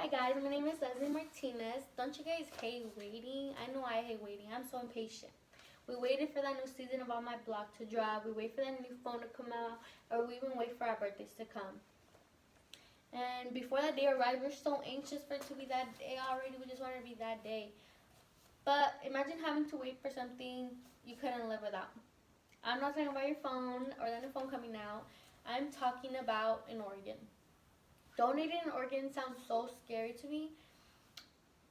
Hi guys, my name is Leslie Martinez. Don't you guys hate waiting? I know I hate waiting. I'm so impatient. We waited for that new season of On My Block to drop. We wait for that new phone to come out, or we even wait for our birthdays to come. And before that day arrives, we're so anxious for it to be that day already. We just want it to be that day. But imagine having to wait for something you couldn't live without. I'm not talking about your phone or the new phone coming out. I'm talking about an organ. Donating an organ sounds so scary to me,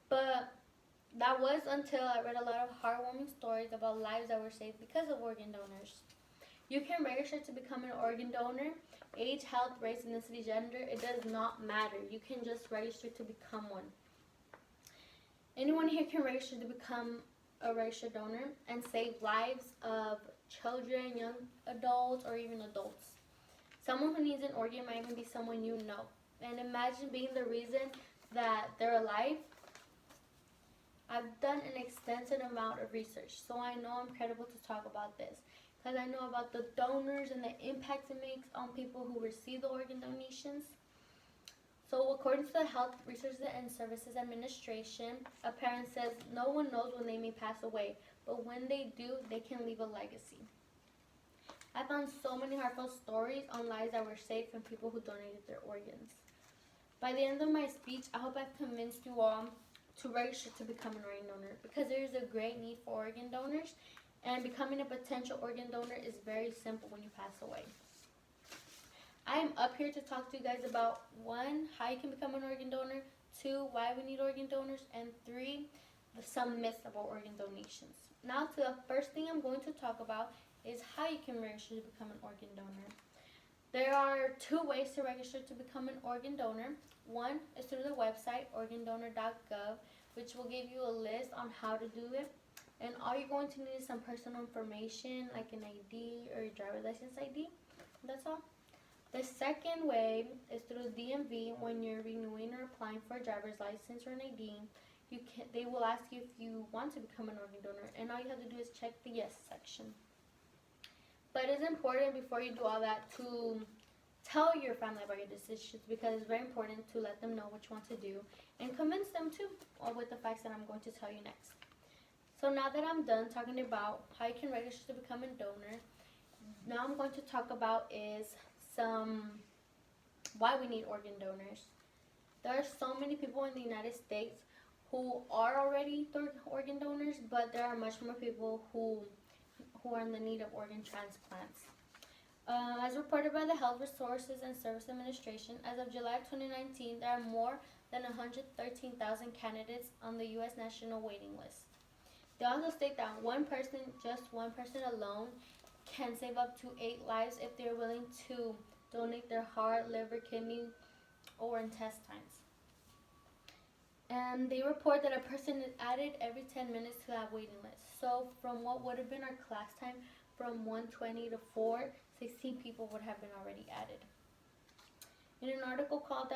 but that was until I read a lot of heartwarming stories about lives that were saved because of organ donors. You can register to become an organ donor. Age, health, race, ethnicity, gender, it does not matter. You can just register to become one. Anyone here can register to become a registered donor and save lives of children, young adults, or even adults. Someone who needs an organ might even be someone you know. And imagine being the reason that they're alive. I've done an extensive amount of research, so I know I'm credible to talk about this. Because I know about the donors and the impact it makes on people who receive the organ donations. So according to the Health Research and Services Administration, a parent says no one knows when they may pass away, but when they do, they can leave a legacy. I found so many heartfelt stories on lives that were saved from people who donated their organs. By the end of my speech, I hope I've convinced you all to register to become an organ donor because there is a great need for organ donors, and becoming a potential organ donor is very simple when you pass away. I am up here to talk to you guys about 1, how you can become an organ donor, 2, why we need organ donors, and 3, some myths about organ donations. Now to the first thing I'm going to talk about is how you can register to become an organ donor. There are 2 ways to register to become an organ donor. One is through the website organdonor.gov, which will give you a list on how to do it. And all you're going to need is some personal information like an ID or your driver's license ID. That's all. The second way is through DMV. When you're renewing or applying for a driver's license or an ID, they will ask you if you want to become an organ donor, and all you have to do is check the yes section. But it's important before you do all that to tell your family about your decisions, because it's very important to let them know what you want to do and convince them too with the facts that I'm going to tell you next. So now that I'm done talking about how you can register to become a donor, now I'm going to talk about is why we need organ donors. There are so many people in the United States who are already organ donors, but there are much more people who are in the need of organ transplants. As reported by the Health Resources and Service Administration, as of July 2019, there are more than 113,000 candidates on the U.S. national waiting list. They also state that just one person alone, can save up to 8 lives if they're willing to donate their heart, liver, kidney, or intestines. And they report that a person is added every 10 minutes to that waiting list. So from what would have been our class time from 1:20 to 4, 16 people would have been already added. In an article called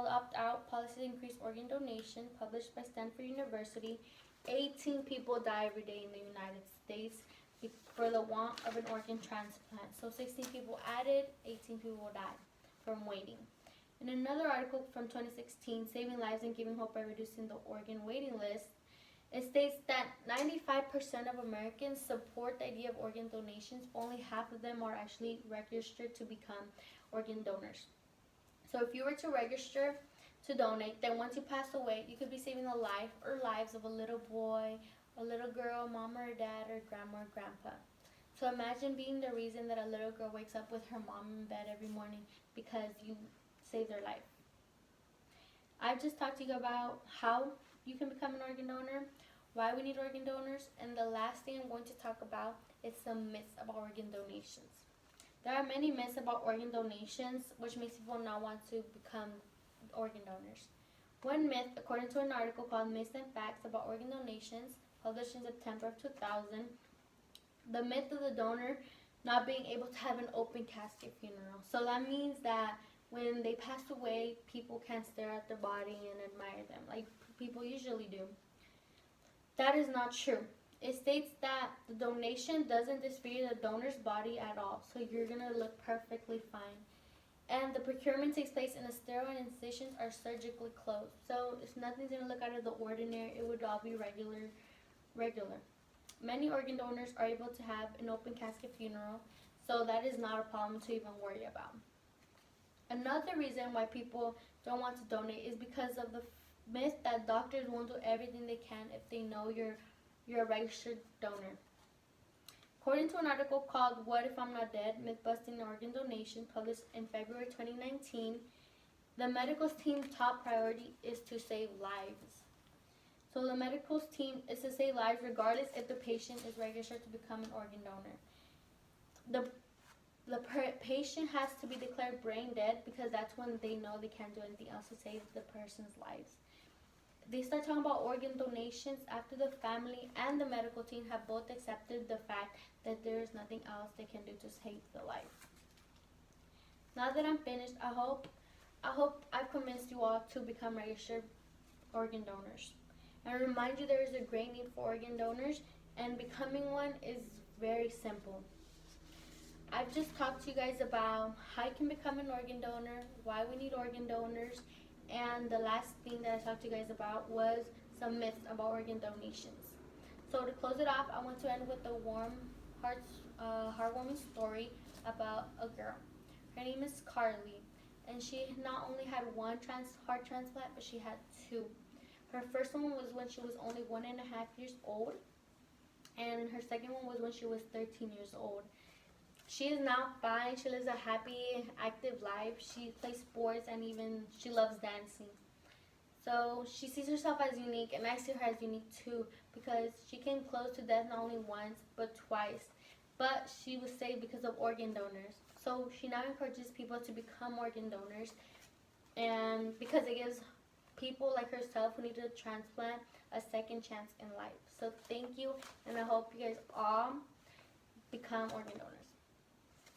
Opt-Out, Policies to Increase Organ Donation, published by Stanford University, 18 people die every day in the United States for the want of an organ transplant. So 16 people added, 18 people will die from waiting. In another article from 2016, Saving Lives and Giving Hope by Reducing the Organ Waiting List, it states that 95% of Americans support the idea of organ donations, but only half of them are actually registered to become organ donors. So if you were to register to donate, then once you pass away, you could be saving the life or lives of a little boy, a little girl, mom or dad, or grandma or grandpa. So imagine being the reason that a little girl wakes up with her mom in bed every morning because you saved their life. I've just talked to you about how you can become an organ donor, why we need organ donors, and the last thing I'm going to talk about is some myths about organ donations. There are many myths about organ donations, which makes people not want to become organ donors. One myth, according to an article called Myths and Facts About Organ Donations, published in September of 2000, the myth of the donor not being able to have an open casket funeral. So that means that when they pass away, people can't stare at their body and admire them like people usually do. That is not true. It states that the donation doesn't disfigure the donor's body at all, so you're going to look perfectly fine. And the procurement takes place in a sterile and incisions are surgically closed. So if nothing's gonna look out of the ordinary, it would all be regular. Many organ donors are able to have an open casket funeral, so that is not a problem to even worry about. Another reason why people don't want to donate is because of the myth that doctors won't do everything they can if they know you're a registered donor. According to an article called What If I'm Not Dead? Myth-Busting Organ Donation, published in February 2019, the medical team's top priority is to save lives. So the medical team is to save lives regardless if the patient is registered to become an organ donor. The patient has to be declared brain dead because that's when they know they can't do anything else to save the person's lives. They start talking about organ donations after the family and the medical team have both accepted the fact that there is nothing else they can do to save the life. Now that I'm finished, I hope I've convinced you all to become registered organ donors. And remind you there is a great need for organ donors, and becoming one is very simple. I've just talked to you guys about how you can become an organ donor, why we need organ donors, and the last thing that I talked to you guys about was some myths about organ donations. So to close it off, I want to end with a heartwarming story about a girl. Her name is Carly, and she not only had one heart transplant, but she had two. Her first one was when she was only 1.5 years old, and her second one was when she was 13 years old. She is now fine. She lives a happy, active life. She plays sports and even she loves dancing. So she sees herself as unique, and I see her as unique too because she came close to death not only once but twice. But she was saved because of organ donors. So she now encourages people to become organ donors, and because it gives people like herself who need a transplant a second chance in life. So thank you, and I hope you guys all become organ donors.